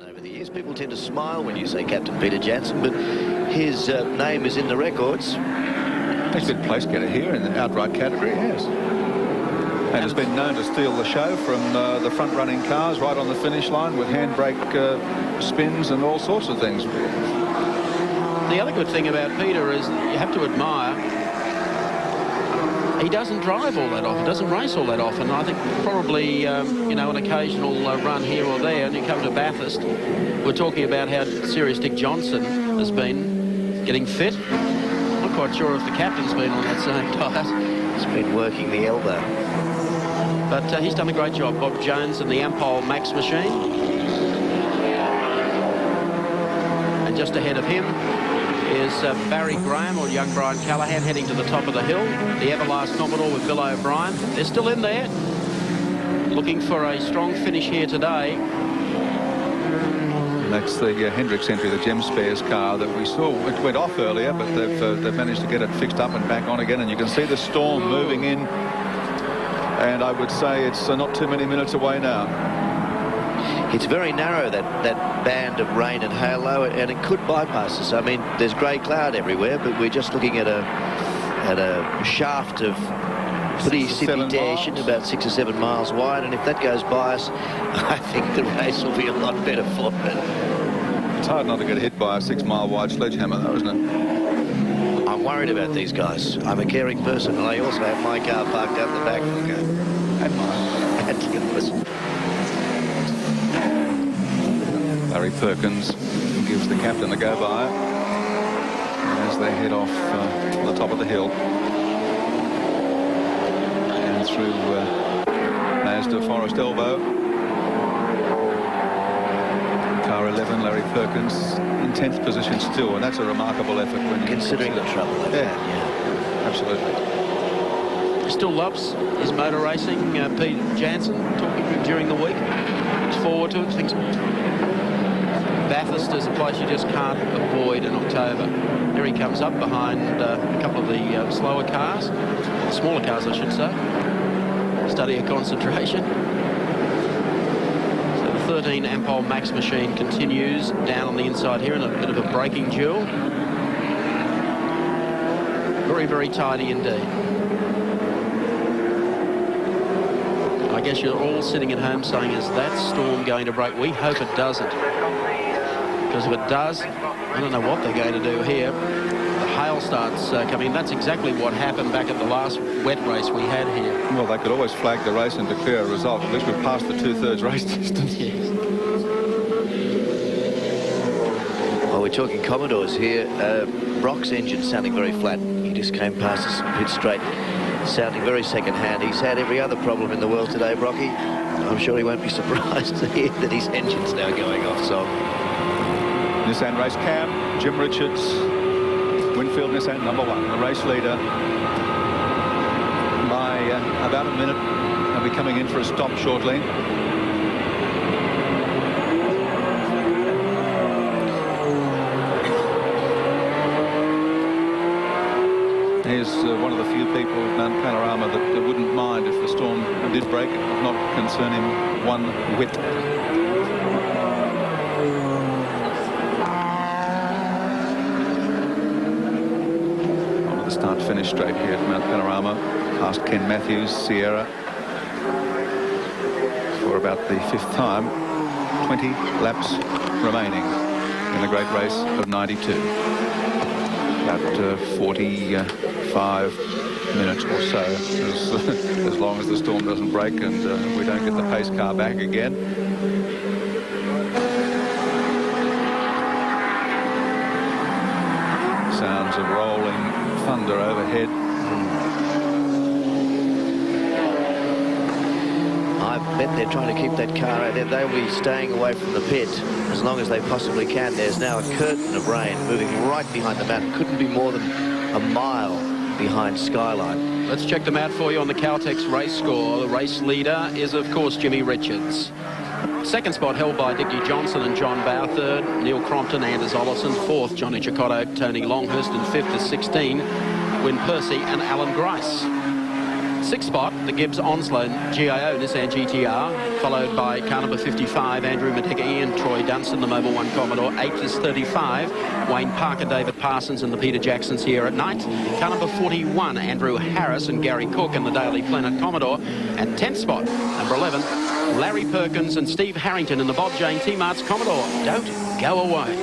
Over the years, people tend to smile when you say Captain Peter Jansen, but his name is in the records. He's been place getter here in the outright category, yes. And has been known to steal the show from the front-running cars right on the finish line with handbrake spins and all sorts of things. The other good thing about Peter is you have to admire he doesn't drive all that often, doesn't race all that often. I think probably, you know, an occasional run here or there. And you come to Bathurst, we're talking about how serious Dick Johnson has been getting fit. I'm not quite sure if the captain's been on that same diet. He's been working the elbow. But he's done a great job. Bob Jones and the Ampol Max machine. And just ahead of him is Barry Graham or young Brian Callaghan heading to the top of the hill. The Everlast Commodore with Bill O'Brien. They're still in there. Looking for a strong finish here today. And that's the Hendricks entry, the Gem Spares car that we saw. It went off earlier, but they've managed to get it fixed up and back on again. And you can see the storm moving in. And I would say it's not too many minutes away now. It's very narrow, that band of rain and hail, and it could bypass us. I mean, there's grey cloud everywhere, but we're just looking at a shaft of precipitation about 6 or 7 miles wide, and if that goes by us, I think the race will be a lot better for it. It's hard not to get hit by a 6-mile wide sledgehammer, though, isn't it? I'm worried about these guys. I'm a caring person, and I also have my car parked out the back. And mine. Larry Perkins gives the captain a go-by as they head off to the top of the hill and through Mazda Forest Elbow. Car 11, Larry Perkins, in 10th position still, and that's a remarkable effort when considering the trouble. Yeah, absolutely. He still loves his motor racing. Pete Jansen talking to him during the week. Looks forward to it. Thinks Bathurst is a place you just can't avoid in October. Here he comes up behind a couple of the slower cars, smaller cars I should say. Study of concentration. So the 13 Ampol Max machine continues down on the inside here in a bit of a braking duel. Very, very tidy indeed. I guess you're all sitting at home saying, is that storm going to break? We hope it doesn't. Because if it does, I don't know what they're going to do here. The hail starts coming. That's exactly what happened back at the last wet race we had here. Well, they could always flag the race and declare a result. At least we've passed the 2/3 race distance. Yes. Well, we're talking Commodores here. Brock's engine sounding very flat. He just came past us pit straight, sounding very second-hand. He's had every other problem in the world today, Brocky. I'm sure he won't be surprised to hear that his engine's now going off. So Nissan race cam, Jim Richards, Winfield Nissan #1, the race leader. By about a minute, they'll be coming in for a stop shortly. Here's one of the few people at Mount Panorama that wouldn't mind if the storm did break. It would not concern him one whit. Start-finish straight here at Mount Panorama, past Ken Matthews, Sierra, for about the 5th time. 20 laps remaining in the great race of 92. About 45 minutes or so, as long as the storm doesn't break and we don't get the pace car back again. Sounds of rolling thunder overhead. I bet they're trying to keep that car out there. They'll be staying away from the pit as long as they possibly can. There's now a curtain of rain moving right behind the mountain. Couldn't be more than a mile behind Skyline. Let's check them out for you on the Caltex race score. The race leader is, of course, Jimmy Richards. Second spot held by Dickie Johnson and John Bow. Third, Neil Crompton, Anders Ollison. Fourth, Johnny Chicotto, Tony Longhurst. And fifth is 16, Win Percy and Alan Grice. 6th spot, the Gibbs Onslow GIO Nissan GTR, followed by car number 55, Andrew Madecki and Troy Dunstan, the Mobil 1 Commodore. 8th is 35, Wayne Parker, David Parsons and the Peter Jacksons here at night. Car number 41, Andrew Harris and Gary Cook and the Daily Planet Commodore. And 10th spot, number 11, Larry Perkins and Steve Harrington in the Bob Jane T-Mart's Commodore. Don't go away.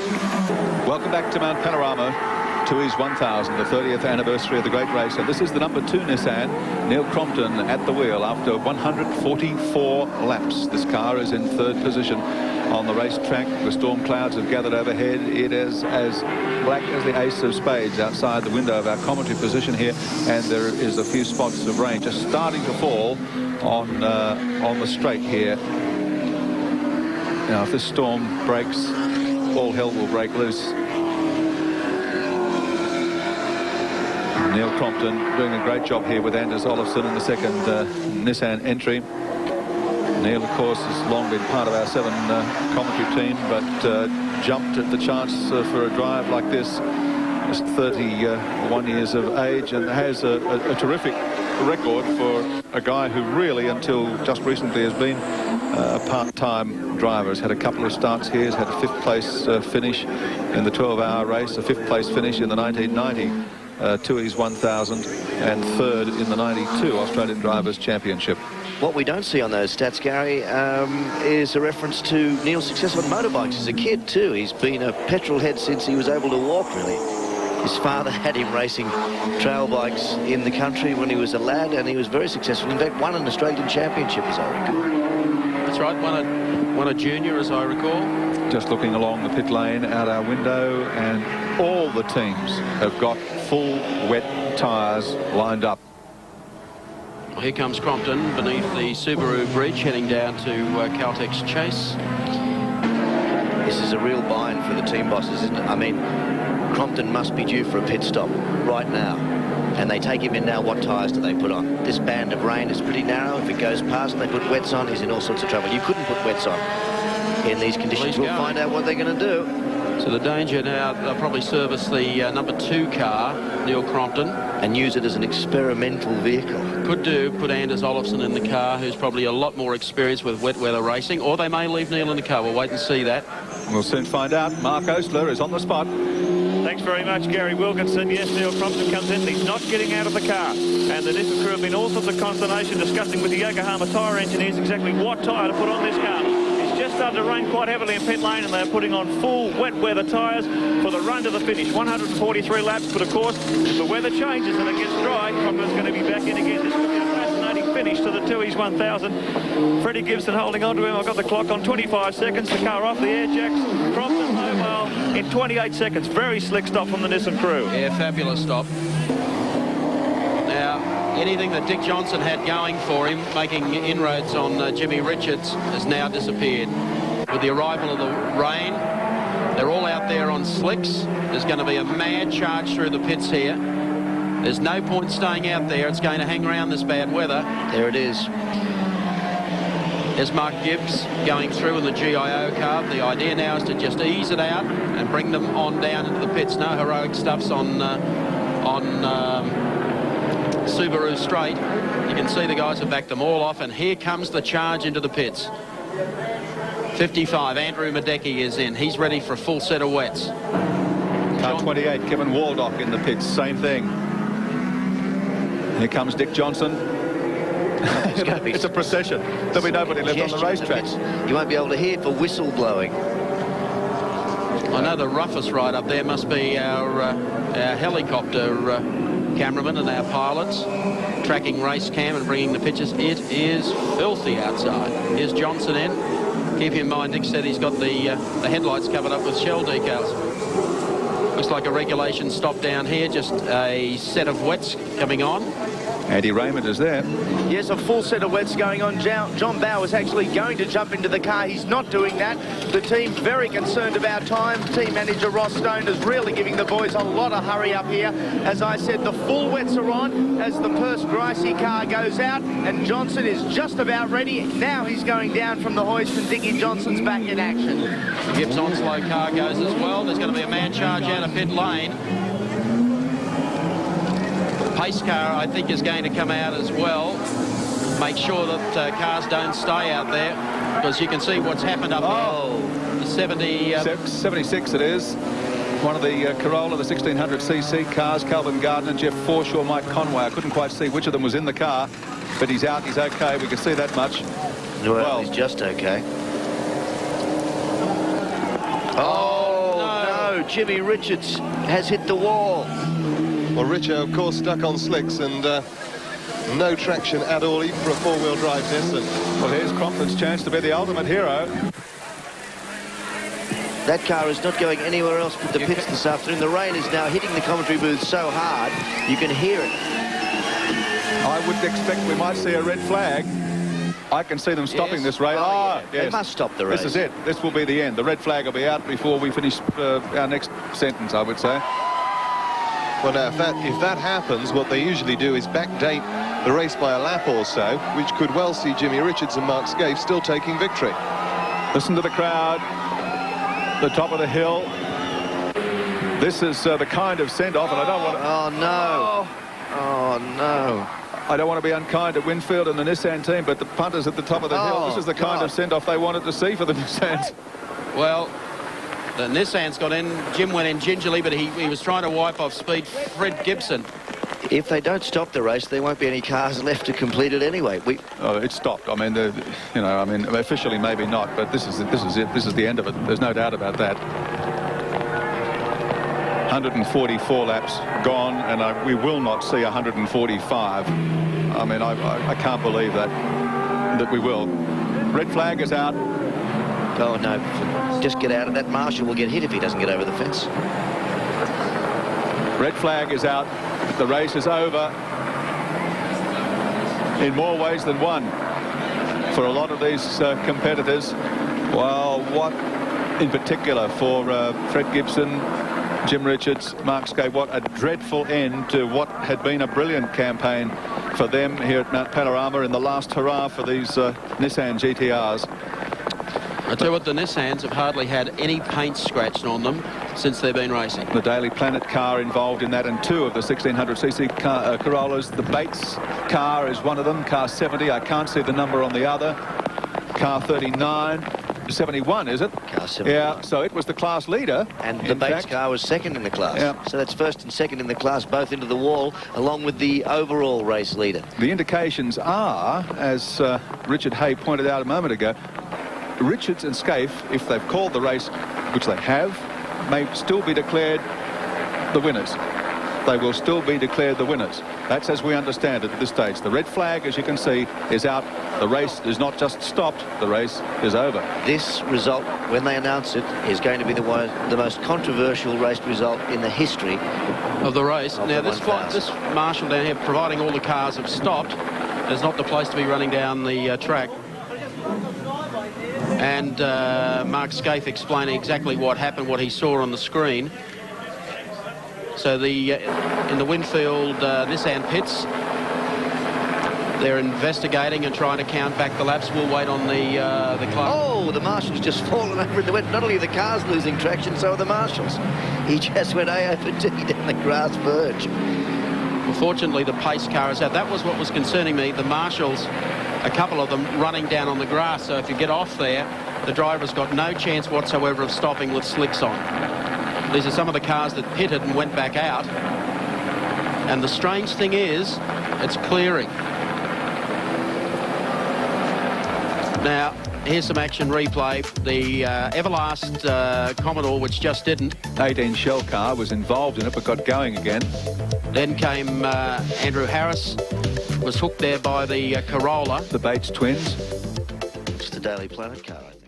Welcome back to Mount Panorama. Tooheys 1000, the 30th anniversary of the great race. And this is the number 2 Nissan, Neil Crompton at the wheel after 144 laps. This car is in 3rd position on the racetrack. The storm clouds have gathered overhead. It is as black as the ace of spades outside the window of our commentary position here, and there is a few spots of rain just starting to fall on the straight here. Now, if this storm breaks, all hell will break loose. Neil Crompton doing a great job here with Anders Olofsson in the 2nd Nissan entry. Neil, of course, has long been part of our 7 commentary team, but jumped at the chance for a drive like this. Just 31 years of age, and has a terrific record for a guy who really, until just recently, has been a part-time driver. Has had a couple of starts here. Has had a 5th place finish in the 12-hour race, a 5th place finish in the 1990 Tooheys 1000, and 3rd in the 92 Australian Drivers' Championship. What we don't see on those stats, Gary, is a reference to Neil's success on motorbikes as a kid, too. He's been a petrol head since he was able to walk, really. His father had him racing trail bikes in the country when he was a lad, and he was very successful. In fact, won an Australian Championship, as I recall. That's right, won a junior, as I recall. Just looking along the pit lane out our window, and all the teams have got full wet tyres lined up. Well, here comes Crompton beneath the Subaru bridge, heading down to Caltex Chase. This is a real bind for the team bosses, isn't it? I mean, Crompton must be due for a pit stop right now. And they take him in now. What tyres do they put on? This band of rain is pretty narrow. If it goes past and they put wets on, he's in all sorts of trouble. You couldn't put wets on in these conditions. We'll find out what they're going to do. So the danger now, they'll probably service the number 2 car, Neil Crompton. And use it as an experimental vehicle. Could do, put Anders Olofsson in the car, who's probably a lot more experienced with wet weather racing, or they may leave Neil in the car. We'll wait and see that. We'll soon find out. Mark Osler is on the spot. Thanks very much, Gary Wilkinson. Yes, Neil Crompton comes in. He's not getting out of the car. And the Nissan crew have been all sorts of consternation discussing with the Yokohama tyre engineers exactly what tyre to put on this car. It's just started to rain quite heavily in pit lane, and they're putting on full wet weather tyres for the run to the finish. 143 laps, but of course, if the weather changes and it gets dry, Crompton's going to be back in again. This could be a fascinating finish to the Tooheys 1000. Freddie Gibson holding on to him. I've got the clock on 25 seconds. The car off the air jacks. Crompton mobile in 28 seconds. Very slick stop from the Nissan crew. Yeah, fabulous stop. Now, anything that Dick Johnson had going for him, making inroads on Jimmy Richards, has now disappeared. With the arrival of the rain, they're all out there on slicks. There's going to be a mad charge through the pits here. There's no point staying out there. It's going to hang around this bad weather. There it is. There's Mark Gibbs going through in the GIO car. The idea now is to just ease it out and bring them on down into the pits. No heroic stuffs on Subaru straight. You can see the guys have backed them all off, and here comes the charge into the pits. 55, Andrew Madecki is in. He's ready for a full set of wets. Car 28, Kevin Waldock in the pits, same thing. Here comes Dick Johnson. It's a procession. There'll be nobody left on the racetrack. You won't be able to hear for whistle blowing. I know the roughest ride up there must be our helicopter cameraman and our pilots tracking race cam and bringing the pictures. It is filthy outside. Here's Johnson in. Keep in mind, Dick said he's got the headlights covered up with shell decals. Looks like a regulation stop down here. Just a set of wets coming on. Andy Raymond is there. Yes, a full set of wets going on. John Bow is actually going to jump into the car. He's not doing that. The team very concerned about time. Team manager Ross Stone is really giving the boys a lot of hurry up here. As I said, the full wets are on as the Perth Gricey car goes out, and Johnson is just about ready. Now he's going down from the hoist, and Dickie Johnson's back in action. Gibbs Onslow car goes as well. There's going to be a man charge out of pit lane. pace car, I think, is going to come out as well. Make sure that cars don't stay out there, because you can see what's happened up there. The 76 it is. One of the Corolla, the 1600cc cars, Calvin Gardner, Jeff Forshaw, Mike Conway. I couldn't quite see which of them was in the car, but he's out, he's okay. We can see that much. Well, he's just okay. Oh, no, Jimmy Richards has hit the wall. Well, Richo, of course, stuck on slicks and no traction at all, even for a four-wheel drive Nissan. Well, here's Crompton's chance to be the ultimate hero. That car is not going anywhere else but the pits this afternoon. The rain is now hitting the commentary booth so hard, you can hear it. I would expect we might see a red flag. I can see them stopping this race. Yeah. They must stop the race. This is it. This will be the end. The red flag will be out before we finish our next sentence, I would say. Well, now, if that happens, what they usually do is backdate the race by a lap or so, which could well see Jimmy Richards and Mark Scaife still taking victory. Listen to the crowd. The top of the hill. This is the kind of send-off, and I don't want to... Oh, no. Oh, no. I don't want to be unkind to Winfield and the Nissan team, but the punters at the top of the hill, this is the kind of send-off they wanted to see for the Nissans. Well, the Nissan's got in. Jim went in gingerly, but he was trying to wipe off speed Fred Gibson. If they don't stop the race, there won't be any cars left to complete it anyway. It stopped. I mean, officially maybe not, but this is it. This is the end of it. There's no doubt about that. 144 laps gone, and we will not see 145. I mean, I can't believe that we will. Red flag is out. Oh, no. Just get out of that. Marshall will get hit if he doesn't get over the fence. Red flag is out. The race is over in more ways than one for a lot of these competitors. Well, what in particular for Fred Gibson, Jim Richards, Mark Scaife, what a dreadful end to what had been a brilliant campaign for them here at Mount Panorama in the last hurrah for these Nissan GTRs. I tell you what, the Nissans have hardly had any paint scratched on them since they've been racing. The Daily Planet car involved in that, and two of the 1600cc Corollas. The Bates car is one of them, car 70. I can't see the number on the other. Car 39. 71, is it? Car 71. Yeah, so it was the class leader. And the Bates car was second in the class. Yeah. So that's first and second in the class, both into the wall, along with the overall race leader. The indications are, as Richard Hay pointed out a moment ago, Richards and Scaife, if they've called the race, which they have, may still be declared the winners. They will still be declared the winners. That's as we understand it at this stage. The red flag, as you can see, is out. The race is not just stopped, the race is over. This result, when they announce it, is going to be the most controversial race result in the history of the race. Now, this marshal down here, providing all the cars have stopped, is not the place to be running down the track. And Mark Scaife explaining exactly what happened, what he saw on the screen. So in the Winfield Nissan pits, they're investigating and trying to count back the laps. We'll wait on the clock. Oh, the marshal's just fallen over in the wet. Not only are the cars losing traction, so are the marshals. He just went AOT down the grass verge. Well, fortunately, the pace car is out. That was what was concerning me. The marshals, a couple of them running down on the grass. So if you get off there, the driver's got no chance whatsoever of stopping with slicks on. These are some of the cars that pitted and went back out. And the strange thing is, it's clearing. Now, here's some action replay. The Everlast Commodore, which just didn't. 18 Shell car was involved in it, but got going again. Then came Andrew Harris, was hooked there by the Corolla. The Bates twins. It's the Daily Planet car, I think.